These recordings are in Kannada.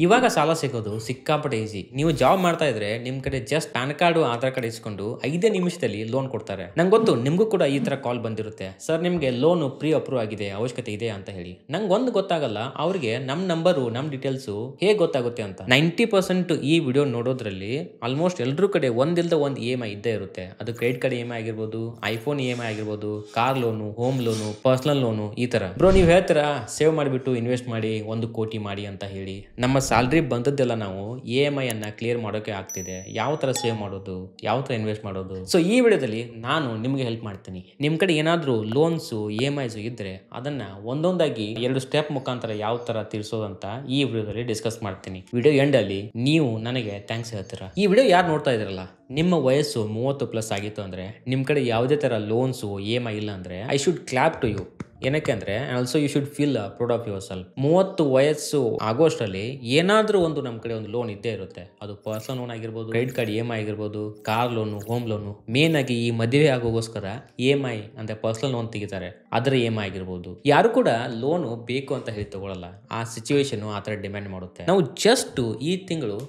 ಇವಾಗ ಸಾಲ ಸಿಗೋದು ಸಿಕ್ಕಾಪಟ್ಟೆ ಈಸಿ. ನೀವು ಜಾಬ್ ಮಾಡ್ತಾ ಇದ್ರೆ ನಿಮ್ಮ ಕಡೆ just PAN card, Aadhaar card ಇಸ್ಕೊಂಡು 5 ನಿಮಿಷದಲ್ಲಿ ಲೋನ್ ಕೊಡ್ತಾರೆ. ನಂಗೆ ಗೊತ್ತು ನಿಮಗೂ ಕೂಡ ಈ ತರ ಕಾಲ್ ಬಂದಿರುತ್ತೆ. ಸರ್ ನಿಮಗೆ ಲೋನ್ ಪ್ರೀ ಅಪ್ರೂವ್ ಆಗಿದೆ, ಅವಶ್ಯಕತೆ ಇದೆ ಅಂತ ಹೇಳಿ. ನಂಗೆ ಒಂದು ಗೊತ್ತಾಗಲ್ಲ, ಅವ್ರಿಗೆ ನಮ್ಮ ನಂಬರು, ನಮ್ಮ ಡೀಟೇಲ್ಸು ಹೇಗೆ ಗೊತ್ತಾಗುತ್ತೆ ಅಂತ. 90% ಈ ವಿಡಿಯೋ ನೋಡೋದ್ರಲ್ಲಿ ಆಲ್ಮೋಸ್ಟ್ ಎಲ್ಲರೂ ಕಡೆ ಒಂದಿಲ್ಲದ ಒಂದು EMI ಇದ್ದೇ ಇರುತ್ತೆ. ಅದು ಕ್ರೆಡಿಟ್ ಕಾರ್ಡ್ EMI ಆಗಿರ್ಬೋದು, ಐಫೋನ್ EMI ಆಗಿರ್ಬೋದು, car loan, home loan, personal loan, ಈ ತರ. ಬ್ರೋ ನೀವು ಹೇಳ್ತೀರಾ ಸೇವ್ ಮಾಡಿಬಿಟ್ಟು ಇನ್ವೆಸ್ಟ್ ಮಾಡಿ 1 ಕೋಟಿ ಮಾಡಿ ಅಂತ ಹೇಳಿ. ನಮ್ಮ ಸ್ಯಾಲ್ರಿ ಬಂದದ್ದೆಲ್ಲ ನಾವು EMI ಅನ್ನ ಕ್ಲಿಯರ್ ಮಾಡೋಕೆ ಆಗ್ತಿದೆ. ಯಾವ ತರ ಸೇವ್ ಮಾಡೋದು, ಯಾವ ತರ ಇನ್ವೆಸ್ಟ್ ಮಾಡೋದು. ಸೊ ಈ ವಿಡಿಯೋದಲ್ಲಿ ನಾನು ನಿಮಗೆ ಹೆಲ್ಪ್ ಮಾಡ್ತೀನಿ. ನಿಮ್ಮ ಕಡೆ ಏನಾದರೂ ಲೋನ್ಸ್ EMIs ಇದ್ರೆ ಅದನ್ನ ಒಂದೊಂದಾಗಿ 2 ಸ್ಟೆಪ್ ಮುಖಾಂತರ ಯಾವ ತರ ತೀರಿಸೋದು ಅಂತ ಈ ವಿಡಿಯೋದಲ್ಲಿ ಡಿಸ್ಕಸ್ ಮಾಡ್ತೀನಿ. ವಿಡಿಯೋ ಎಂಡ್ ಅಲ್ಲಿ ನೀವು ನನಗೆ ಥ್ಯಾಂಕ್ಸ್ ಹೇಳ್ತೀರಾ. ಈ ವಿಡಿಯೋ ಯಾರು ನೋಡ್ತಾ ಇದ್ರಲ್ಲ, ನಿಮ್ಮ ವಯಸ್ಸು 30+ ಆಗಿತ್ತು ಅಂದ್ರೆ ನಿಮ್ಮ ಕಡೆ ಯಾವುದೇ ತರ ಲೋನ್ಸ್ EMI ಇಲ್ಲ ಅಂದ್ರೆ I should clap to you. ಏನಕ್ಕೆ ಅಂದ್ರೆ also you should feel proud of yourself. 30 ವಯಸ್ಸು ಆಗೋಷ್ಟರಲ್ಲಿ ಏನಾದ್ರೂ ಒಂದು ನಮ್ಮ ಕಡೆ ಒಂದು ಲೋನ್ ಇದ್ದೇ ಇರುತ್ತೆ. ಅದು ಪರ್ಸನಲ್ ಲೋನ್ ಆಗಿರ್ಬೋದು, ಕ್ರೆಡಿಟ್ ಕಾರ್ಡ್ EMI ಆಗಿರ್ಬೋದು, car loan, home loan. Main ಆಗಿ ಈ ಮದುವೆ ಆಗೋಗೋಸ್ಕರ EMI ಅಂದ್ರೆ ಪರ್ಸನಲ್ ಲೋನ್ ತೆಗಿತಾರೆ, ಅದರ EMI ಆಗಿರ್ಬೋದು. ಯಾರು ಕೂಡ ಲೋನು ಬೇಕು ಅಂತ ಹೇಳಿ ತಗೊಳ್ಳಲ್ಲ. ಆ ಸಿಚುವೇಶನ್ ಆ ಥರ ಡಿಮ್ಯಾಂಡ್ ಮಾಡುತ್ತೆ. ನಾವು ಜಸ್ಟ್ ಈ ತಿಂಗಳು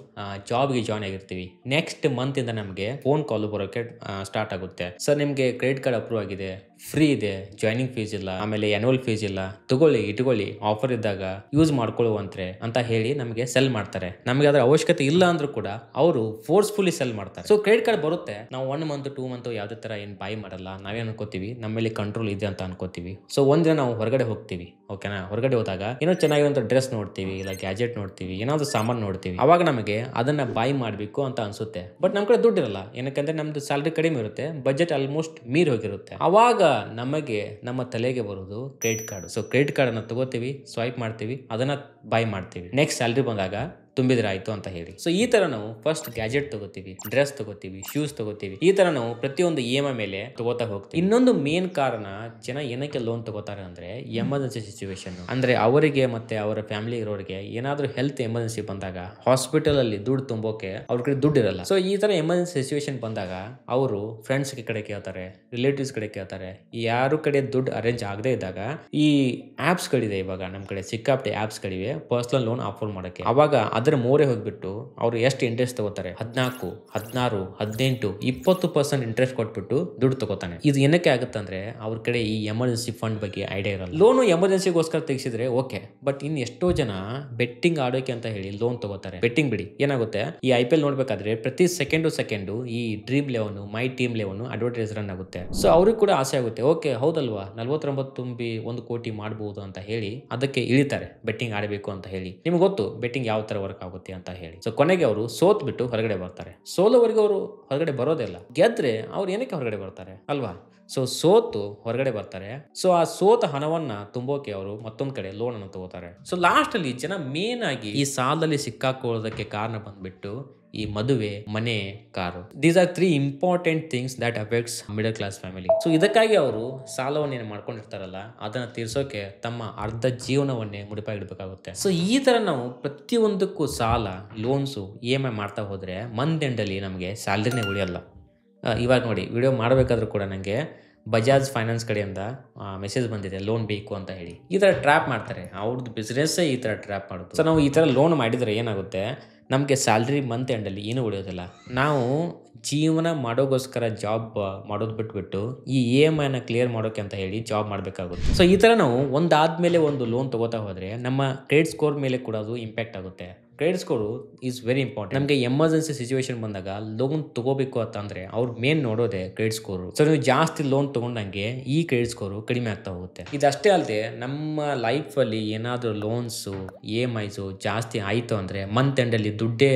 ಜಾಬ್ಗೆ ಜಾಯ್ನ್ ಆಗಿರ್ತೀವಿ, ನೆಕ್ಸ್ಟ್ ಮಂತ್ ಇಂದ ನಮಗೆ ಫೋನ್ ಕಾಲ್ ಬರೋಕೆ ಸ್ಟಾರ್ಟ್ ಆಗುತ್ತೆ. ಸರ್ ನಿಮಗೆ ಕ್ರೆಡಿಟ್ ಕಾರ್ಡ್ ಅಪ್ರೂವ್ ಆಗಿದೆ, ಫ್ರೀ ಇದೆ, ಜಾಯ್ನಿಂಗ್ ಫೀಸ್ ಇಲ್ಲ, ಆಮೇಲೆ ಆನ್ಯುವಲ್ ಫೀಸ್ ಇಲ್ಲ, ತಗೊಳ್ಳಿ ಇಟ್ಕೊಳ್ಳಿ, ಆಫರ್ ಇದ್ದಾಗ ಯೂಸ್ ಮಾಡ್ಕೊಳ್ಳುವಂತ್ರೆ ಅಂತ ಹೇಳಿ ನಮಗೆ ಸೆಲ್ ಮಾಡ್ತಾರೆ. ನಮಗೆ ಅದರ ಅವಶ್ಯಕತೆ ಇಲ್ಲ ಅಂದ್ರೂ ಕೂಡ ಅವರು ಫೋರ್ಸ್ಫುಲಿ ಸೆಲ್ ಮಾಡ್ತಾರೆ. ಸೊ ಕ್ರೆಡಿಟ್ ಕಾರ್ಡ್ ಬರುತ್ತೆ, ನಾವು 1 ಮಂತ್ 2 ಮಂತ್ ಯಾವುದೇ ತರ ಏನು ಬಾಯ್ ಮಾಡಲ್ಲ. ನಾವೇನು ಅನ್ಕೋತೀವಿ ನಮ್ಮ ಮೇಲೆ ಕಂಟ್ರೋಲ್ ಇದೆ ಅಂತ ಅನ್ಕೋತೀವಿ. ಸೊ ಒಂದಿನ ನಾವು ಹೊರಗಡೆ ಹೋಗ್ತೀವಿ, ಓಕೆನಾ. ಹೊರಗಡೆ ಹೋದಾಗ ಏನೋ ಚೆನ್ನಾಗಿರುವಂತ ಡ್ರೆಸ್ ನೋಡ್ತೀವಿ, ಇಲ್ಲ ಗ್ಯಾಜೆಟ್ ನೋಡ್ತೀವಿ, ಏನಾದ್ರು ಸಾಮಾನು ನೋಡ್ತೀವಿ. ಅವಾಗ ನಮಗೆ ಅದನ್ನ ಬಾಯ್ ಮಾಡಬೇಕು ಅಂತ ಅನ್ಸುತ್ತೆ. ಬಟ್ ನಮ್ಮ ಕಡೆ ದುಡ್ಡು ಇರಲ್ಲ. ಏನಕ್ಕಂದ್ರೆ ನಮ್ದು ಸ್ಯಾಲರಿ ಕಡಿಮೆ ಇರುತ್ತೆ, ಬಜೆಟ್ ಆಲ್ಮೋಸ್ಟ್ ಮೀರ್ ಹೋಗಿರುತ್ತೆ. ಅವಾಗ ನಮಗೆ ನಮ್ಮ ತಲೆಗೆ ಬರೋದು credit card. So credit card ಅನ್ನ ತಗೋತೀವಿ, ಸ್ವೈಪ್ ಮಾಡ್ತೀವಿ, ಅದನ್ನ ಬಾಯ್ ಮಾಡ್ತೀವಿ. ನೆಕ್ಸ್ಟ್ ಸ್ಯಾಲರಿ ಬಂದಾಗ ತುಂಬಿದ್ರೆ ಆಯ್ತು ಅಂತ ಹೇಳಿ. ಸೊ ಈ ತರ ನಾವು ಫಸ್ಟ್ ಗ್ಯಾಜೆಟ್ ತಗೋತೀವಿ, ಡ್ರೆಸ್ ತಗೋತೀವಿ, ಶೂಸ್ ತಗೋತೀವಿ. ಈ ತರ ನಾವು ಪ್ರತಿಯೊಂದು EMI ಮೇಲೆ ತಗೋತಾ ಹೋಗ್ತೀವಿ. ಇನ್ನೊಂದು ಮೇನ್ ಕಾರಣ ಜನ ಏನಕ್ಕೆ ಲೋನ್ ತಗೋತಾರೆ ಅಂದ್ರೆ ಎಮರ್ಜೆನ್ಸಿ ಸಿಚುವೇಶನ್. ಅಂದ್ರೆ ಅವರಿಗೆ ಮತ್ತೆ ಅವರ ಫ್ಯಾಮಿಲಿ ಇರೋರಿಗೆ ಏನಾದ್ರೂ ಹೆಲ್ತ್ ಎಮರ್ಜೆನ್ಸಿ ಬಂದಾಗ ಹಾಸ್ಪಿಟಲ್ ಅಲ್ಲಿ ದುಡ್ಡು ತುಂಬೋಕೆ ಅವ್ರ ಕಡೆ ದುಡ್ಡು ಇರಲ್ಲ. ಸೊ ಈ ತರ ಎಮರ್ಜೆನ್ಸಿ ಸಿಚುವೇಶನ್ ಬಂದಾಗ ಅವರು ಫ್ರೆಂಡ್ಸ್ ಕಡೆ ಕೇಳ್ತಾರೆ, ರಿಲೇಟಿವ್ಸ್ ಕಡೆ ಕೇಳ್ತಾರೆ. ಯಾರು ಕಡೆ ದುಡ್ಡು ಅರೇಂಜ್ ಆಗದೆ ಇದ್ದಾಗ ಈ ಆಪ್ಸ್ ಗಳಿದೆ, ಇವಾಗ ನಮ್ಮ ಕಡೆ ಸಿಕ್ಕಾಪಟ್ಟೆ ಆಪ್ಸ್ ಗಳಿವೆ ಪರ್ಸನಲ್ ಲೋನ್ ಆಫರ್ ಮಾಡಕ್ಕೆ. ಅವಾಗ ಅದರ ಮೋರೆ ಹೋಗ್ಬಿಟ್ಟು ಅವ್ರು ಎಷ್ಟು ಇಂಟ್ರೆಸ್ಟ್ ತಗೋತಾರೆ, 14, 16, 18, 20% ಇಂಟ್ರೆಸ್ಟ್ ಕೊಟ್ಬಿಟ್ಟು ದುಡ್ಡು ತಗೋತಾನೆ. ಇದು ಏನಕ್ಕೆ ಆಗುತ್ತೆ ಅಂದ್ರೆ ಅವ್ರ ಕಡೆ ಈ ಎಮರ್ಜೆನ್ಸಿ ಫಂಡ್ ಬಗ್ಗೆ ಐಡಿಯಾ ಇರಲ್ಲ. ಲೋನು ಎಮರ್ಜೆನ್ಸಿಗೋಸ್ಕರ ತೆಗಿಸಿದ್ರೆ ಓಕೆ, ಬಟ್ ಇನ್ ಎಷ್ಟೋ ಜನ ಬೆಟ್ಟಿಂಗ್ ಆಡೋಕೆ ಅಂತ ಹೇಳಿ ಲೋನ್ ತಗೋತಾರೆ. ಬೆಟ್ಟಿಂಗ್ ಬಿಡಿ, ಏನಾಗುತ್ತೆ ಈ IPL ನೋಡ್ಬೇಕಾದ್ರೆ ಪ್ರತಿ ಸೆಕೆಂಡು ಈ dream 11, my team 11 advertise run ಆಗುತ್ತೆ. ಸೊ ಅವ್ರಿಗೆ ಕೂಡ ಆಸೆ ಆಗುತ್ತೆ, ಓಕೆ ಹೌದಲ್ವಾ 49 ತುಂಬಿ 1 ಕೋಟಿ ಮಾಡಬಹುದು ಅಂತ ಹೇಳಿ ಅದಕ್ಕೆ ಇಳಿತಾರೆ ಬೆಟ್ಟಿಂಗ್ ಆಡಬೇಕು ಅಂತ ಹೇಳಿ. ನಿಮ್ಗೆ ಗೊತ್ತು ಬೆಟ್ಟಿಂಗ್ ಯಾವ ತರ ವರ್ಕ್ ಆಗುತ್ತೆ ಅಂತ ಹೇಳಿ. ಸೊ ಕೊನೆಗೆ ಅವರು ಸೋತ್ ಬಿಟ್ಟು ಹೊರಗಡೆ ಬರ್ತಾರೆ. ಸೋಲೋವರೆಗೂ ಅವರು ಹೊರಗಡೆ ಬರೋದಿಲ್ಲ. ಗೆದ್ರೆ ಅವ್ರು ಏನಕ್ಕೆ ಹೊರಗಡೆ ಬರ್ತಾರೆ ಅಲ್ವಾ. ಸೊ ಸೋತು ಹೊರಗಡೆ ಬರ್ತಾರೆ. ಸೊ ಆ ಸೋತ ಹಣವನ್ನ ತುಂಬೋಕೆ ಅವರು ಮತ್ತೊಂದ್ ಕಡೆ ಲೋನ್ ಅನ್ನು ತಗೋತಾರೆ. ಸೊ ಲಾಸ್ಟ್ ಅಲ್ಲಿ ಜನ ಮೇನ್ ಆಗಿ ಈ ಸಾಲದಲ್ಲಿ ಸಿಕ್ಕಾಕೊಳ್ಳೋದಕ್ಕೆ ಕಾರಣ ಬಂದ್ಬಿಟ್ಟು ಈ ಮದುವೆ, ಮನೆ, car. These are 3 important things that affects middle class family. So ಇದಕ್ಕಾಗಿ ಅವರು ಸಾಲವನ್ನೇನು ಮಾಡ್ಕೊಂಡಿರ್ತಾರಲ್ಲ ಅದನ್ನ ತೀರ್ಸೋಕೆ ತಮ್ಮ ಅರ್ಧ ಜೀವನವನ್ನೇ ಮುಡಿಪಾಗಿಡ್ಬೇಕಾಗುತ್ತೆ. ಸೊ ಈ ತರ ನಾವು ಪ್ರತಿಯೊಂದಕ್ಕೂ ಸಾಲ, ಲೋನ್ಸು, EMI ಮಾಡ್ತಾ ಹೋದ್ರೆ ಮಂತ್ ಎಂಡಲ್ಲಿ ನಮಗೆ ಸ್ಯಾಲ್ರಿನೇ ಉಳಿಯಲ್ಲ. ಇವಾಗ ನೋಡಿ ವಿಡಿಯೋ ಮಾಡಬೇಕಾದ್ರೂ ಕೂಡ ನನಗೆ ಬಜಾಜ್ ಫೈನಾನ್ಸ್ ಕಡೆಯಿಂದ ಮೆಸೇಜ್ ಬಂದಿದೆ ಲೋನ್ ಬೇಕು ಅಂತ ಹೇಳಿ. ಈ ಥರ ಟ್ರ್ಯಾಪ್ ಮಾಡ್ತಾರೆ, ಅವ್ರದ್ದು ಬಿಸ್ನೆಸ್ಸೇ ಈ ಥರ ಟ್ರ್ಯಾಪ್ ಮಾಡೋದು. ಸೊ ನಾವು ಈ ಥರ ಲೋನ್ ಮಾಡಿದರೆ ಏನಾಗುತ್ತೆ, ನಮಗೆ ಸ್ಯಾಲ್ರಿ ಮಂತ್ ಎಂಡಲ್ಲಿ ಏನೂ ಉಳಿಯೋದಿಲ್ಲ. ನಾವು ಜೀವನ ಮಾಡೋಗೋಸ್ಕರ ಜಾಬ್ ಮಾಡೋದು ಬಿಟ್ಬಿಟ್ಟು ಈ EMIನ ಕ್ಲಿಯರ್ ಮಾಡೋಕೆ ಅಂತ ಹೇಳಿ ಜಾಬ್ ಮಾಡಬೇಕಾಗುತ್ತೆ. ಸೊ ಈ ಥರ ನಾವು ಒಂದಾದ್ಮೇಲೆ ಒಂದು ಲೋನ್ ತಗೋತಾ ಹೋದರೆ ನಮ್ಮ ಕ್ರೆಡಿಟ್ ಸ್ಕೋರ್ ಮೇಲೆ ಕೂಡ ಅದು ಇಂಪ್ಯಾಕ್ಟ್ ಆಗುತ್ತೆ. Credit score is very important. ನಮಗೆ ಎಮರ್ಜೆನ್ಸಿ ಸಿಚುವೇಶನ್ ಬಂದಾಗ ಲೋನ್ ತಗೋಬೇಕು ಅಂತಂದ್ರೆ ಅವ್ರು ಮೇನ್ ನೋಡೋದೆ ಕ್ರೆಡಿಟ್ ಸ್ಕೋರು. ಸೊ ನೀವು ಜಾಸ್ತಿ ಲೋನ್ ತಗೊಂಡಂಗೆ ಈ ಕ್ರೆಡಿಟ್ ಸ್ಕೋರು ಕಡಿಮೆ ಆಗ್ತಾ ಹೋಗುತ್ತೆ. ಇದಷ್ಟೇ ಅಲ್ಲದೆ ನಮ್ಮ ಲೈಫಲ್ಲಿ ಏನಾದರೂ ಲೋನ್ಸು, EMIs ಜಾಸ್ತಿ ಆಯಿತು ಅಂದ್ರೆ ಮಂತ್ ಎಂಡಲ್ಲಿ ದುಡ್ಡೇ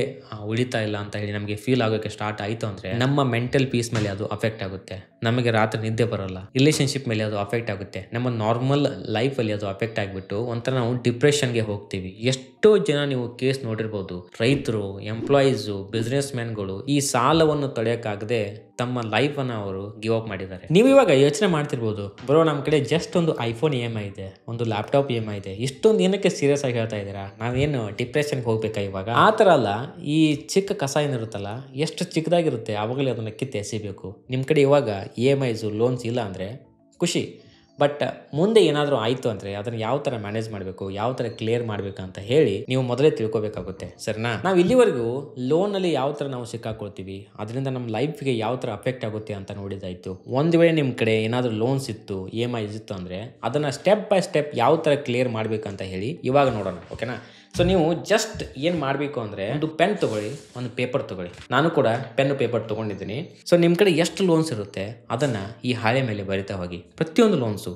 ಉಳಿತಾ ಇಲ್ಲ ಅಂತ ಹೇಳಿ ನಮಗೆ ಫೀಲ್ ಆಗೋಕೆ ಸ್ಟಾರ್ಟ್ ಆಯಿತು ಅಂದ್ರೆ ನಮ್ಮ ಮೆಂಟಲ್ ಪೀಸ್ ಮೇಲೆ ಅದು ಅಫೆಕ್ಟ್ ಆಗುತ್ತೆ. ನಮಗೆ ರಾತ್ರಿ ನಿದ್ದೆ ಬರೋಲ್ಲ, ರಿಲೇಶನ್ಶಿಪ್ ಮೇಲೆ ಅದು ಅಫೆಕ್ಟ್ ಆಗುತ್ತೆ, ನಮ್ಮ ನಾರ್ಮಲ್ ಲೈಫಲ್ಲಿ ಅದು ಅಫೆಕ್ಟ್ ಆಗಿಬಿಟ್ಟು ಒಂಥರ ನಾವು ಡಿಪ್ರೆಷನ್ಗೆ ಹೋಗ್ತೀವಿ. ಎಷ್ಟೋ ಜನ ನೀವು ಕೇಸ್ ನೋಡಿರ್ಬೋದು, ರೈತರು, ಎಂಪ್ಲಾಯೀಸು, ಬಿಸ್ನೆಸ್ ಮ್ಯಾನ್ಗಳು ಈ ಸಾಲವನ್ನು ತಡೆಯೋಕ್ಕಾಗದೆ ತಮ್ಮ ಲೈಫನ್ನು ಅವರು ಗಿವ್ ಅಪ್ ಮಾಡಿದ್ದಾರೆ. ನೀವು ಇವಾಗ ಯೋಚನೆ ಮಾಡ್ತಿರ್ಬೋದು, ಬರೋ ನಮ್ಮ ಕಡೆ ಜಸ್ಟ್ ಒಂದು ಐಫೋನ್ EMI ಇದೆ, ಒಂದು ಲ್ಯಾಪ್ಟಾಪ್ EMI ಇದೆ, ಇಷ್ಟೊಂದು ಏನಕ್ಕೆ ಸೀರಿಯಸ್ ಆಗಿ ಹೇಳ್ತಾ ಇದ್ದೀರಾ, ನಾವೇನು ಡಿಪ್ರೆಷನ್ಗೆ ಹೋಗ್ಬೇಕಾ ಇವಾಗ? ಆ ಥರ ಅಲ್ಲ. ಈ ಚಿಕ್ಕ ಕಸ ಏನಿರುತ್ತಲ್ಲ, ಎಷ್ಟು ಚಿಕ್ಕದಾಗಿರುತ್ತೆ ಆವಾಗಲೇ ಅದನ್ನು ಕಿತ್ತು ಎಸಿಬೇಕು. ನಿಮ್ಮ ಕಡೆ ಇವಾಗ EMIs, ಲೋನ್ಸ್ ಇಲ್ಲ ಅಂದರೆ ಖುಷಿ, ಬಟ್ ಮುಂದೆ ಏನಾದರೂ ಆಯಿತು ಅಂದರೆ ಅದನ್ನು ಯಾವ ಥರ ಮ್ಯಾನೇಜ್ ಮಾಡಬೇಕು, ಯಾವ ಥರ ಕ್ಲಿಯರ್ ಮಾಡಬೇಕು ಅಂತ ಹೇಳಿ ನೀವು ಮೊದಲೇ ತಿಳ್ಕೊಬೇಕಾಗುತ್ತೆ. ಸರಿನಾ? ನಾವು ಇಲ್ಲಿವರೆಗೂ ಲೋನಲ್ಲಿ ಯಾವ ಥರ ನಾವು ಸಿಕ್ಕಾಕೊಳ್ತೀವಿ, ಅದರಿಂದ ನಮ್ಮ ಲೈಫ್ಗೆ ಯಾವ ಥರ ಅಫೆಕ್ಟ್ ಆಗುತ್ತೆ ಅಂತ ನೋಡಿದಾಯಿತು. ಒಂದು ವೇಳೆ ನಿಮ್ಮ ಕಡೆ ಏನಾದರೂ ಲೋನ್ಸ್ ಇತ್ತು, EMIs ಇತ್ತು ಅಂದರೆ ಅದನ್ನು ಸ್ಟೆಪ್ ಬೈ ಸ್ಟೆಪ್ ಯಾವ ಥರ ಕ್ಲಿಯರ್ ಮಾಡಬೇಕಂತ ಹೇಳಿ ಇವಾಗ ನೋಡೋಣ. ಓಕೆನಾ? ಸೊ ನೀವು ಜಸ್ಟ್ ಏನು ಮಾಡಬೇಕು ಅಂದರೆ ಒಂದು ಪೆನ್ ತೊಗೊಳ್ಳಿ, ಒಂದು ಪೇಪರ್ ತೊಗೊಳ್ಳಿ. ನಾನು ಕೂಡ ಪೆನ್ ಪೇಪರ್ ತೊಗೊಂಡಿದ್ದೀನಿ. ಸೊ ನಿಮ್ಮ ಕಡೆ ಎಷ್ಟು ಲೋನ್ಸ್ ಇರುತ್ತೆ ಅದನ್ನು ಈ ಹಾಳೆ ಮೇಲೆ ಬರಿತಾ ಹೋಗಿ. ಪ್ರತಿಯೊಂದು ಲೋನ್ಸು,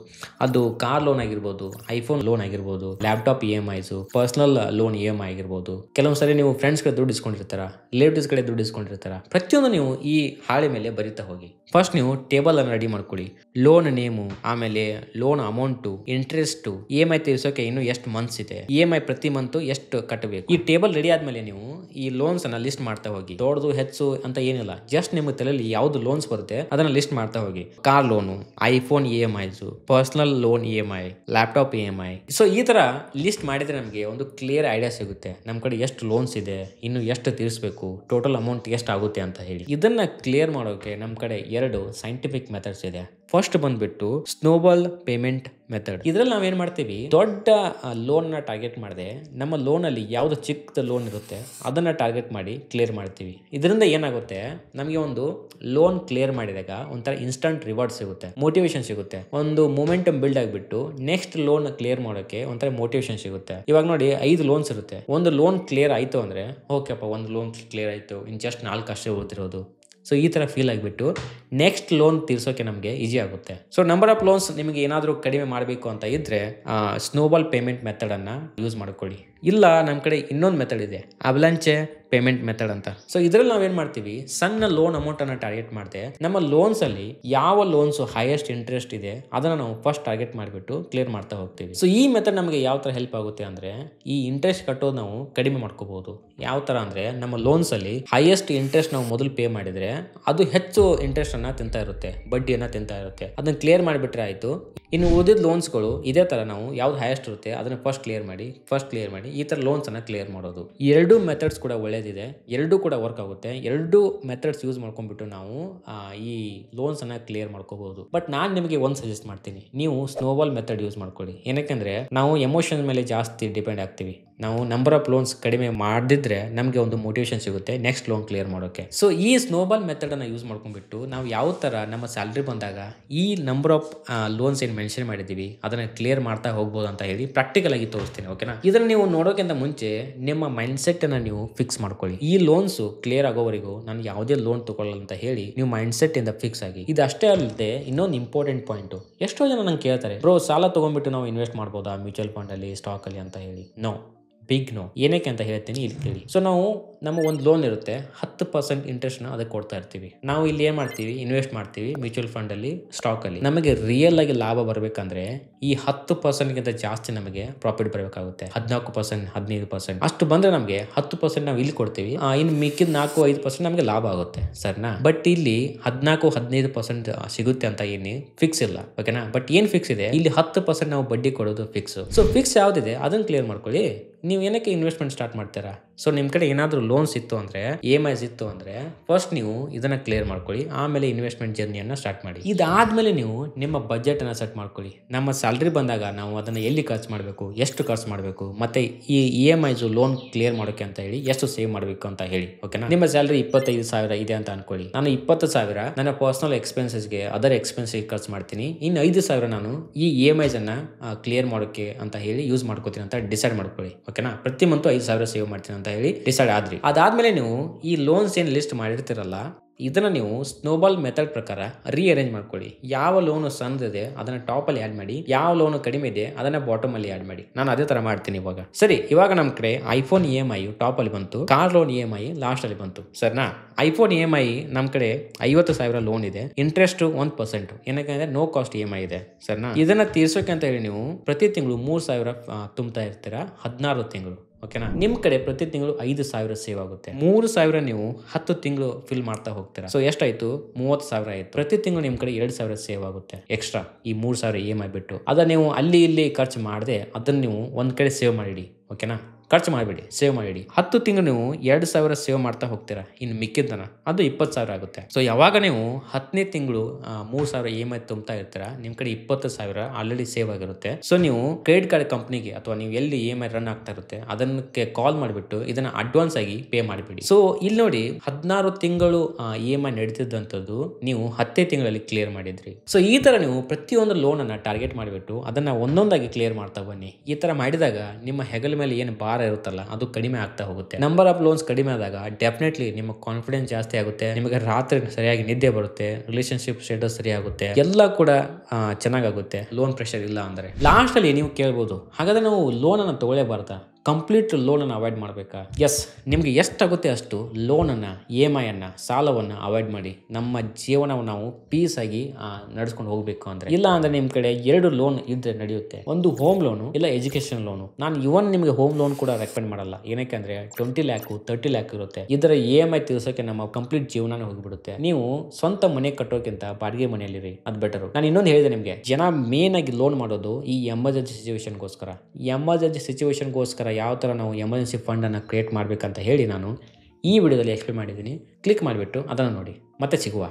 ಅದು ಕಾರ್ ಲೋನ್ ಆಗಿರ್ಬೋದು, ಐಫೋನ್ ಲೋನ್ ಆಗಿರ್ಬೋದು, laptop EMIs, personal loan EMI ಆಗಿರ್ಬೋದು, ಕೆಲವೊಂದು ಸರಿ ನೀವು ಫ್ರೆಂಡ್ಸ್ ಕಡೆ ದುಡ್ಡು ಇಸ್ಕೊಂಡಿರ್ತಾರ, ರಿಲೇಟಿವ್ಸ್ ಕಡೆ ದುಡ್ಡು ಇಸ್ಕೊಂಡಿರ್ತಾರ. ಪ್ರತಿಯೊಂದು ನೀವು ಈ ಹಾಳೆ ಮೇಲೆ ಬರಿತಾ ಹೋಗಿ. ಫಸ್ಟ್ ನೀವು ಟೇಬಲ್ ಅನ್ನು ರೆಡಿ ಮಾಡ್ಕೊಳ್ಳಿ. ಲೋನ್ ನೇಮು, ಆಮೇಲೆ ಲೋನ್ ಅಮೌಂಟು, ಇಂಟ್ರೆಸ್ಟು, EMI ತೀರಿಸೋಕೆ ಇನ್ನು ಎಷ್ಟು ಮಂತ್ಸ್ ಇದೆ, EMI ಪ್ರತಿ ಮಂತು ಎಷ್ಟು ಕಟ್ಟಬೇಕು. ಈ ಟೇಬಲ್ ರೆಡಿ ಆದ್ಮೇಲೆ ನೀವು ಈ ಲೋನ್ಸ್ ಅನ್ನ ಲಿಸ್ಟ್ ಮಾಡ್ತಾ ಹೋಗಿ. ದೊಡ್ಡದು ಹೆಚ್ಚು ಅಂತ ಏನಿಲ್ಲ, ಜಸ್ಟ್ ನಿಮ್ಮ ತಲೆಯಲ್ಲಿ ಯಾವ್ದು ಲೋನ್ಸ್ ಬರುತ್ತೆ ಅದನ್ನ ಲಿಸ್ಟ್ ಮಾಡ್ತಾ ಹೋಗಿ. Car loan, iPhone EMIs, personal loan EMI, laptop EMI. So ಈ ತರ ಲಿಸ್ಟ್ ಮಾಡಿದ್ರೆ ನಮಗೆ ಒಂದು ಕ್ಲಿಯರ್ ಐಡಿಯಾ ಸಿಗುತ್ತೆ ನಮ್ಮ ಕಡೆ ಎಷ್ಟು ಲೋನ್ಸ್ ಇದೆ, ಇನ್ನು ಎಷ್ಟು ತೀರಿಸಬೇಕು, ಟೋಟಲ್ ಅಮೌಂಟ್ ಎಷ್ಟು ಆಗುತ್ತೆ ಅಂತ ಹೇಳಿ. ಇದನ್ನ ಕ್ಲಿಯರ್ ಮಾಡೋಕೆ ನಮ್ಮ ಕಡೆ 2 ಸೈಂಟಿಫಿಕ್ ಮೆಥಡ್ಸ್ ಇದೆ. ಫಸ್ಟ್ ಬಂದ್ಬಿಟ್ಟು ಸ್ನೋಬಾಲ್ ಪೇಮೆಂಟ್ ಮೆಥಡ್. ಇದ್ರಲ್ಲಿ ನಾವೇನ್ ಮಾಡ್ತೀವಿ, ದೊಡ್ಡ ಲೋನ್ ನ ಟಾರ್ಗೆಟ್ ಮಾಡದೆ ನಮ್ಮ ಲೋನ್ ಅಲ್ಲಿ ಯಾವ್ದು ಚಿಕ್ಕ ಲೋನ್ ಇರುತ್ತೆ ಅದನ್ನ ಟಾರ್ಗೆಟ್ ಮಾಡಿ ಕ್ಲಿಯರ್ ಮಾಡ್ತೀವಿ. ಇದರಿಂದ ಏನಾಗುತ್ತೆ, ನಮಗೆ ಒಂದು ಲೋನ್ ಕ್ಲಿಯರ್ ಮಾಡಿದಾಗ ಒಂಥರ ಇನ್ಸ್ಟಂಟ್ ರಿವಾರ್ಡ್ ಸಿಗುತ್ತೆ, ಮೋಟಿವೇಶನ್ ಸಿಗುತ್ತೆ, ಒಂದು ಮೊಮೆಂಟಮ್ ಬಿಲ್ಡ್ ಆಗಿಬಿಟ್ಟು ನೆಕ್ಸ್ಟ್ ಲೋನ್ ಕ್ಲಿಯರ್ ಮಾಡೋಕೆ ಒಂಥರ ಮೋಟಿವೇಶನ್ ಸಿಗುತ್ತೆ. ಇವಾಗ ನೋಡಿ 5 ಲೋನ್ಸ್ ಇರುತ್ತೆ, ಒಂದು ಲೋನ್ ಕ್ಲಿಯರ್ ಆಯ್ತು ಅಂದ್ರೆ ಓಕೆಪ್ಪ ಒಂದು ಲೋನ್ ಕ್ಲಿಯರ್ ಆಯ್ತು, ಇನ್ ಜಸ್ಟ್ 4 ಅಷ್ಟೇ ಉಳಿದಿರೋದು. ಸೊ ಈ ಥರ ಫೀಲ್ ಆಗಿಬಿಟ್ಟು ನೆಕ್ಸ್ಟ್ ಲೋನ್ ತೀರ್ಸೋಕೆ ನಮಗೆ ಈಸಿ ಆಗುತ್ತೆ. ಸೊ ನಂಬರ್ ಆಫ್ ಲೋನ್ಸ್ ನಿಮಗೆ ಏನಾದರೂ ಕಡಿಮೆ ಮಾಡಬೇಕು ಅಂತ ಇದ್ದರೆ ಸ್ನೋಬಾಲ್ ಪೇಮೆಂಟ್ ಮೆಥಡನ್ನು ಯೂಸ್ ಮಾಡ್ಕೊಳ್ಳಿ. ಇಲ್ಲ ನಮ್ಮ ಕಡೆ ಇನ್ನೊಂದು ಮೆಥಡ್ ಇದೆ, ಅವಲಾಂಚೆ ಪೇಮೆಂಟ್ ಮೆಥಡ್ ಅಂತ. ಸೊ ಇದರಲ್ಲಿ ನಾವೇನು ಮಾಡ್ತೀವಿ, ಸಣ್ಣ ಲೋನ್ ಅಮೌಂಟನ್ನು ಟಾರ್ಗೆಟ್ ಮಾಡಿದೆ ನಮ್ಮ ಲೋನ್ಸಲ್ಲಿ ಯಾವ ಲೋನ್ಸ್ ಹೈಯೆಸ್ಟ್ ಇಂಟ್ರೆಸ್ಟ್ ಇದೆ ಅದನ್ನು ನಾವು ಫಸ್ಟ್ ಟಾರ್ಗೆಟ್ ಮಾಡಿಬಿಟ್ಟು ಕ್ಲಿಯರ್ ಮಾಡ್ತಾ ಹೋಗ್ತೀವಿ. ಸೊ ಈ ಮೆಥಡ್ ನಮಗೆ ಯಾವ ಥರ ಹೆಲ್ಪ್ ಆಗುತ್ತೆ ಅಂದರೆ ಈ ಇಂಟ್ರೆಸ್ಟ್ ಕಟ್ಟೋದು ನಾವು ಕಡಿಮೆ ಮಾಡ್ಕೋಬಹುದು. ಯಾವ ಥರ ಅಂದರೆ ನಮ್ಮ ಲೋನ್ಸಲ್ಲಿ ಹೈಯೆಸ್ಟ್ ಇಂಟ್ರೆಸ್ಟ್ ನಾವು ಮೊದಲು ಪೇ ಮಾಡಿದರೆ ಅದು ಹೆಚ್ಚು ಇಂಟ್ರೆಸ್ಟನ್ನು ತಿಂತಾ ಇರುತ್ತೆ, ಬಡ್ಡಿಯನ್ನು ತಿಂತಾ ಇರುತ್ತೆ. ಅದನ್ನು ಕ್ಲಿಯರ್ ಮಾಡಿಬಿಟ್ರೆ ಆಯಿತು. ಇನ್ನು ಉಳಿದಿದ್ದ ಲೋನ್ಸ್ಗಳು ಇದೇ ಥರ ನಾವು ಯಾವ್ದು ಹೈಯೆಸ್ಟ್ ಇರುತ್ತೆ ಅದನ್ನು ಫಸ್ಟ್ ಕ್ಲಿಯರ್ ಮಾಡಿ ಈ ಥರ ಲೋನ್ಸನ್ನು ಕ್ಲಿಯರ್ ಮಾಡೋದು. 2 ಮೆಥಡ್ಸ್ ಕೂಡ ಒಳ್ಳೇದಿದೆ, 2 ಕೂಡ ವರ್ಕ್ ಆಗುತ್ತೆ. 2 ಮೆಥಡ್ಸ್ ಯೂಸ್ ಮಾಡ್ಕೊಂಡ್ಬಿಟ್ಟು ನಾವು ಈ ಲೋನ್ಸನ್ನು ಕ್ಲಿಯರ್ ಮಾಡ್ಕೋಬಹುದು. ಬಟ್ ನಾನು ನಿಮಗೆ ಒಂದು ಸಜೆಸ್ಟ್ ಮಾಡ್ತೀನಿ, ನೀವು ಸ್ನೋಬಾಲ್ ಮೆಥಡ್ ಯೂಸ್ ಮಾಡ್ಕೊಳ್ಳಿ. ಏನಕ್ಕೆಂದರೆ ನಾವು ಎಮೋಷನ್ ಮೇಲೆ ಜಾಸ್ತಿ ಡಿಪೆಂಡ್ ಆಗ್ತೀವಿ. ನಾವು ನಂಬರ್ ಆಫ್ ಲೋನ್ಸ್ ಕಡಿಮೆ ಮಾಡಿದ್ರೆ ನಮಗೆ ಒಂದು ಮೋಟಿವೇಶನ್ ಸಿಗುತ್ತೆ ನೆಕ್ಸ್ಟ್ ಲೋನ್ ಕ್ಲಿಯರ್ ಮಾಡೋಕೆ. ಸೊ ಈ ಸ್ನೋಬಾಲ್ ಮೆಥಡ್ ಅನ್ನು ಯೂಸ್ ಮಾಡ್ಕೊಂಡ್ಬಿಟ್ಟು ನಾವು ಯಾವ ತರ ನಮ್ಮ ಸ್ಯಾಲರಿ ಬಂದಾಗ ಈ ನಂಬರ್ ಆಫ್ ಲೋನ್ಸ್ ಏನು ಮೆನ್ಷನ್ ಮಾಡಿದೀವಿ ಅದನ್ನ ಕ್ಲಿಯರ್ ಮಾಡ್ತಾ ಹೋಗ್ಬೋದು ಅಂತ ಹೇಳಿ ಪ್ರಾಕ್ಟಿಕಲ್ ಆಗಿ ತೋರಿಸ್ತೀನಿ. ಓಕೆನಾ? ಇದನ್ನ ನೀವು ನೋಡೋಕ್ಕಿಂತ ಮುಂಚೆ ನಿಮ್ಮ ಮೈಂಡ್ ಸೆಟ್ ಅನ್ನ ನೀವು ಫಿಕ್ಸ್ ಮಾಡ್ಕೊಳ್ಳಿ. ಈ ಲೋನ್ಸ್ ಕ್ಲಿಯರ್ ಆಗೋವರೆಗೂ ನಾನು ಯಾವುದೇ ಲೋನ್ ತಗೊಳ್ಳಲ್ಲ ಅಂತ ಹೇಳಿ ನೀವು ಮೈಂಡ್ ಸೆಟ್ ಇಂದ ಫಿಕ್ಸ್ ಆಗಿ. ಇದಷ್ಟೇ ಅಲ್ಲದೆ ಇನ್ನೊಂದು ಇಂಪಾರ್ಟೆಂಟ್ ಪಾಯಿಂಟ್, ಎಷ್ಟೋ ಜನ ನಂಗೆ ಕೇಳ್ತಾರೆ, ಬ್ರೋ ಸಾಲ ತಗೊಂಡ್ಬಿಟ್ಟು ನಾವು ಇನ್ವೆಸ್ಟ್ ಮಾಡ್ಬೋದಾ ಮ್ಯೂಚುವಲ್ ಫಂಡ್ ಅಲ್ಲಿ, ಸ್ಟಾಕ್ ಅಲ್ಲಿ ಅಂತ ಹೇಳಿ. No, big no. ಏನಕ್ಕೆ ಅಂತ ಹೇಳ್ತೀನಿ, ಇಲ್ಲಿ ಕೇಳಿ. ಸೊ ನಾವು ನಮ್ಮ ಒಂದು ಲೋನ್ ಇರುತ್ತೆ, 10% ಇಂಟ್ರೆಸ್ಟ್ನ ಅದಕ್ಕೆ ಕೊಡ್ತಾ ಇರ್ತೀವಿ. ನಾವು ಇಲ್ಲಿ ಏನು ಮಾಡ್ತೀವಿ, ಇನ್ವೆಸ್ಟ್ ಮಾಡ್ತೀವಿ ಮ್ಯೂಚುವಲ್ ಫಂಡಲ್ಲಿ, ಸ್ಟಾಕಲ್ಲಿ. ನಮಗೆ ರಿಯಲ್ ಆಗಿ ಲಾಭ ಬರಬೇಕಂದ್ರೆ ಈ 10%ಗಿಂತ ಜಾಸ್ತಿ ನಮಗೆ ಪ್ರಾಫಿಟ್ ಬರಬೇಕಾಗುತ್ತೆ. 14%, 15% ಅಷ್ಟು ಬಂದರೆ ನಮಗೆ 10% ನಾವು ಇಲ್ಲಿ ಕೊಡ್ತೀವಿ, ಇನ್ನು ಮಿಕ್ಕಿದ 4-5% ನಮಗೆ ಲಾಭ ಆಗುತ್ತೆ. ಸರಿನಾ? ಬಟ್ ಇಲ್ಲಿ 14-15% ಸಿಗುತ್ತೆ ಅಂತ ಏನು ಫಿಕ್ಸ್ ಇಲ್ಲ. ಓಕೆನಾ? ಬಟ್ ಏನು ಫಿಕ್ಸ್ ಇದೆ, ಇಲ್ಲಿ 10% ನಾವು ಬಡ್ಡಿ ಕೊಡೋದು ಫಿಕ್ಸ್. ಸೊ ಫಿಕ್ಸ್ ಯಾವುದಿದೆ ಅದನ್ನು ಕ್ಲಿಯರ್ ಮಾಡ್ಕೊಳ್ಳಿ. ನೀವು ಏನಕ್ಕೆ ಇನ್ವೆಸ್ಟ್ಮೆಂಟ್ ಸ್ಟಾರ್ಟ್ ಮಾಡ್ತೀರಾ? ಸೊ ನಿಮ್ಮ ಕಡೆ ಏನಾದರೂ ಲೋನ್ಸ್ ಇತ್ತು ಅಂದರೆ, EMIs ಇತ್ತು ಅಂದರೆ ಫಸ್ಟ್ ನೀವು ಇದನ್ನು ಕ್ಲಿಯರ್ ಮಾಡ್ಕೊಳ್ಳಿ, ಆಮೇಲೆ ಇನ್ವೆಸ್ಟ್ಮೆಂಟ್ ಜರ್ನಿಯನ್ನು ಸ್ಟಾರ್ಟ್ ಮಾಡಿ. ಇದಾದಮೇಲೆ ನೀವು ನಿಮ್ಮ ಬಜೆಟನ್ನು ಸೆಟ್ ಮಾಡ್ಕೊಳ್ಳಿ. ನಮ್ಮ ಸ್ಯಾಲ್ರಿ ಬಂದಾಗ ನಾವು ಅದನ್ನು ಎಲ್ಲಿ ಖರ್ಚು ಮಾಡಬೇಕು, ಎಷ್ಟು ಖರ್ಚು ಮಾಡಬೇಕು, ಮತ್ತು ಈ EMIs ಲೋನ್ ಕ್ಲಿಯರ್ ಮಾಡೋಕ್ಕೆ ಅಂತ ಹೇಳಿ ಎಷ್ಟು ಸೇವ್ ಮಾಡಬೇಕು ಅಂತ ಹೇಳಿ. ಓಕೆನಾ? ನಿಮ್ಮ ಸ್ಯಾಲ್ರಿ 25,000 ಇದೆ ಅಂತ ಅನ್ಕೊಳ್ಳಿ. ನಾನು 20,000 ನನ್ನ ಪರ್ಸನಲ್ ಎಕ್ಸ್ಪೆನ್ಸಸ್ಗೆ, ಅದರ್ ಎಕ್ಸ್ಪೆನ್ಸಿಗೆ ಖರ್ಚು ಮಾಡ್ತೀನಿ. ಇನ್ನು 5,000 ನಾನು ಈ EMIs ಅನ್ನು ಕ್ಲಿಯರ್ ಮಾಡೋಕ್ಕೆ ಅಂತ ಹೇಳಿ ಯೂಸ್ ಮಾಡ್ಕೋತೀನಿ ಅಂತ ಡಿಸೈಡ್ ಮಾಡ್ಕೊಳ್ಳಿ. ಓಕೆನಾ? ಪ್ರತಿ ಮಂತು 5,000 ಸೇವ್ ಮಾಡ್ತೀನಿ ಅಂತ ಹೇಳಿ ಡಿಸೈಡ್ ಆದ್ರಿ. ಅದಾದ್ಮೇಲೆ ನೀವು ಈ ಲೋನ್ಸ್ ಏನು ಲಿಸ್ಟ್ ಮಾಡಿರ್ತೀರಲ್ಲ ಇದನ್ನ ನೀವು ಸ್ನೋಬಾಲ್ ಮೆಥಡ್ ಪ್ರಕಾರ ರೀಅರೇಂಜ್ ಮಾಡ್ಕೊಳ್ಳಿ. ಯಾವ ಲೋನ್ ಸಣ್ಣದಿದೆ ಅದನ್ನ ಟಾಪ್ ಅಲ್ಲಿ ಆಡ್ ಮಾಡಿ, ಯಾವ ಲೋನ್ ಕಡಿಮೆ ಇದೆ ಅದನ್ನ ಬಾಟಮ್ ಅಲ್ಲಿ ಆಡ್ ಮಾಡಿ. ನಾನು ಅದೇ ತರ ಮಾಡ್ತೀನಿ ಇವಾಗ. ಸರಿ, ಇವಾಗ ನಮ್ ಕಡೆ ಐಫೋನ್ EMI ಟಾಪ್ ಅಲ್ಲಿ ಬಂತು, ಕಾರ್ ಲೋನ್ EMI ಲಾಸ್ಟ್ ಅಲ್ಲಿ ಬಂತು. ಸರಿನಾ? ಐಫೋನ್ EMI ನಮ್ ಕಡೆ 50,000 ಲೋನ್ ಇದೆ, ಇಂಟ್ರೆಸ್ಟ್ 1%. ಏನಕ್ಕೆ ನೋ ಕಾಸ್ಟ್ EMI ಇದೆ. ಸರಿನಾ? ಇದನ್ನ ತೀರ್ಸೋಕೆ ಅಂತ ಹೇಳಿ ನೀವು ಪ್ರತಿ ತಿಂಗಳು 3,000 ತುಂಬ್ತಾ ಇರ್ತೀರಾ, 16 ತಿಂಗಳು. ಓಕೆನಾ? ನಿಮ್ ಕಡೆ ಪ್ರತಿ ತಿಂಗಳು 5,000 ಸೇವ್ ಆಗುತ್ತೆ. 3,000 ನೀವು 10 ತಿಂಗಳು ಫಿಲ್ ಮಾಡ್ತಾ ಹೋಗ್ತೀರಾ. ಸೊ ಎಷ್ಟಾಯ್ತು? 30,000 ಆಯ್ತು. ಪ್ರತಿ ತಿಂಗಳು ನಿಮ್ ಕಡೆ 2,000 ಸೇವ್ ಆಗುತ್ತೆ ಎಕ್ಸ್ಟ್ರಾ, ಈ 3,000 EMI ಬಿಟ್ಟು. ಅದ ನೀವು ಅಲ್ಲಿ ಇಲ್ಲಿ ಖರ್ಚು ಮಾಡದೆ ಅದನ್ನ ನೀವು ಒಂದ್ ಕಡೆ ಸೇವ್ ಮಾಡಿ. ಓಕೆನಾ? ಖರ್ಚು ಮಾಡಬೇಡಿ, ಸೇವ್ ಮಾಡಿಡಿ. 10 ತಿಂಗಳು ನೀವು 2,000 ಸೇವ್ ಮಾಡ್ತಾ ಹೋಗ್ತೀರಾ, ಇನ್ನು ಮಿಕ್ಕಿದ್ದನ ಅದು 20,000 ಆಗುತ್ತೆ. ಸೊ ಯಾವಾಗ ನೀವು 10ನೇ ತಿಂಗಳು 3,000 EMI ತುಂಬ್ತಾ ಇರ್ತೀರಾ, ನಿಮ್ಮ ಕಡೆ 20,000 ಆಲ್ರೆಡಿ ಸೇವ್ ಆಗಿರುತ್ತೆ. ಸೊ ನೀವು ಕ್ರೆಡಿಟ್ ಕಾರ್ಡ್ ಕಂಪ್ನಿಗೆ ಅಥವಾ ನೀವು ಎಲ್ಲಿ EMI ರನ್ ಆಗ್ತಾ ಇರುತ್ತೆ ಅದಕ್ಕೆ ಕಾಲ್ ಮಾಡಿಬಿಟ್ಟು ಇದನ್ನ ಅಡ್ವಾನ್ಸ್ ಆಗಿ ಪೇ ಮಾಡಿಬಿಡಿ. ಸೊ ಇಲ್ಲಿ ನೋಡಿ 16 ತಿಂಗಳು EMI ನಡೀತಿದ್ದಂಥದ್ದು ನೀವು 10 ತಿಂಗಳಲ್ಲಿ ಕ್ಲಿಯರ್ ಮಾಡಿದ್ರಿ. ಸೊ ಈ ತರ ನೀವು ಪ್ರತಿಯೊಂದು ಲೋನ್ ಅನ್ನ ಟಾರ್ಗೆಟ್ ಮಾಡಿಬಿಟ್ಟು ಅದನ್ನ ಒಂದೊಂದಾಗಿ ಕ್ಲಿಯರ್ ಮಾಡ್ತಾ ಬನ್ನಿ. ಈ ತರ ಮಾಡಿದಾಗ ನಿಮ್ಮ ಹೆಗಲ ಮೇಲೆ ಏನು ಭಾರ ಇರುತ್ತಲ್ಲ ಅದು ಕಡಿಮೆ ಆಗ್ತಾ ಹೋಗುತ್ತೆ. ನಂಬರ್ ಆಫ್ ಲೋನ್ಸ್ ಕಡಿಮೆ ಆದಾಗ ಡೆಫಿನೆಟ್ಲಿ ನಿಮ್ಮ ಕಾನ್ಫಿಡೆನ್ಸ್ ಜಾಸ್ತಿ ಆಗುತ್ತೆ, ನಿಮಗೆ ರಾತ್ರಿ ಸರಿಯಾಗಿ ನಿದ್ದೆ ಬರುತ್ತೆ, ರಿಲೇಶನ್ಶಿಪ್ ಸ್ಟೇಟಸ್ ಸರಿ ಆಗುತ್ತೆ, ಎಲ್ಲ ಕೂಡ ಚೆನ್ನಾಗುತ್ತೆ ಲೋನ್ ಪ್ರೆಷರ್ ಇಲ್ಲ ಅಂದ್ರೆ. ಲಾಸ್ಟ್ ಅಲ್ಲಿ ನೀವು ಕೇಳ್ಬೋದು, ಹಾಗಾದ್ರೆ ನಾವು ಲೋನ್ ಅನ್ನು ತಗೊಳ್ಳೇಬಾರ್ದಾ, ಕಂಪ್ಲೀಟ್ ಲೋನನ್ನು ಅವಾಯ್ಡ್ ಮಾಡಬೇಕಾ? ಎಸ್, ನಿಮಗೆ ಎಷ್ಟಾಗುತ್ತೆ ಅಷ್ಟು ಲೋನನ್ನು, EMI ಅನ್ನು, ಸಾಲವನ್ನು ಅವಾಯ್ಡ್ ಮಾಡಿ. ನಮ್ಮ ಜೀವನವನ್ನು ನಾವು ಪೀಸ್ ಆಗಿ ನಡೆಸ್ಕೊಂಡು ಹೋಗಬೇಕು ಅಂದರೆ. ಇಲ್ಲ ಅಂದರೆ ನಿಮ್ಮ ಕಡೆ 2 ಲೋನ್ ಇದ್ರೆ ನಡೆಯುತ್ತೆ, ಒಂದು ಹೋಮ್ ಲೋನು ಇಲ್ಲ ಎಜುಕೇಷನ್ ಲೋನು. ನಾನು ಇವನ್ ನಿಮಗೆ ಹೋಮ್ ಲೋನ್ ಕೂಡ ರೆಕಮೆಂಡ್ ಮಾಡಲ್ಲ, ಏನಕ್ಕೆ ಅಂದರೆ 20 ಲ್ಯಾಕ್ 30 ಲ್ಯಾಕ್ ಇರುತ್ತೆ. ಇದರ EMI ತೀರ್ಸೋಕೆ ನಮ್ಮ ಕಂಪ್ಲೀಟ್ ಜೀವನನೇ ಹೋಗಿಬಿಡುತ್ತೆ. ನೀವು ಸ್ವಂತ ಮನೆ ಕಟ್ಟೋಕ್ಕಿಂತ ಬಾಡಿಗೆ ಮನೆಯಲ್ಲಿರಿ, ಅದು ಬೆಟರು. ನಾನು ಇನ್ನೊಂದು ಹೇಳಿದೆ ನಿಮಗೆ, ಜನ ಮೇನ್ ಆಗಿ ಲೋನ್ ಮಾಡೋದು ಈ ಎಮರ್ಜೆನ್ಸಿ ಸಿಚುವೇಶನ್ಗೋಸ್ಕರ. ಎಮರ್ಜೆನ್ಸಿ ಸಿಚುವೇಶನ್ಗೋಸ್ಕರ ಯಾವ ಥರ ನಾವು ಎಮರ್ಜೆನ್ಸಿ ಫಂಡನ್ನು ಕ್ರಿಯೇಟ್ ಮಾಡಬೇಕಂತ ಹೇಳಿ ನಾನು ಈ ವಿಡಿಯೋದಲ್ಲಿ ಎಕ್ಸ್ಪ್ಲೇನ್ ಮಾಡಿದ್ದೀನಿ. ಕ್ಲಿಕ್ ಮಾಡಿಬಿಟ್ಟು ಅದನ್ನು ನೋಡಿ. ಮತ್ತೆ ಸಿಗುವ.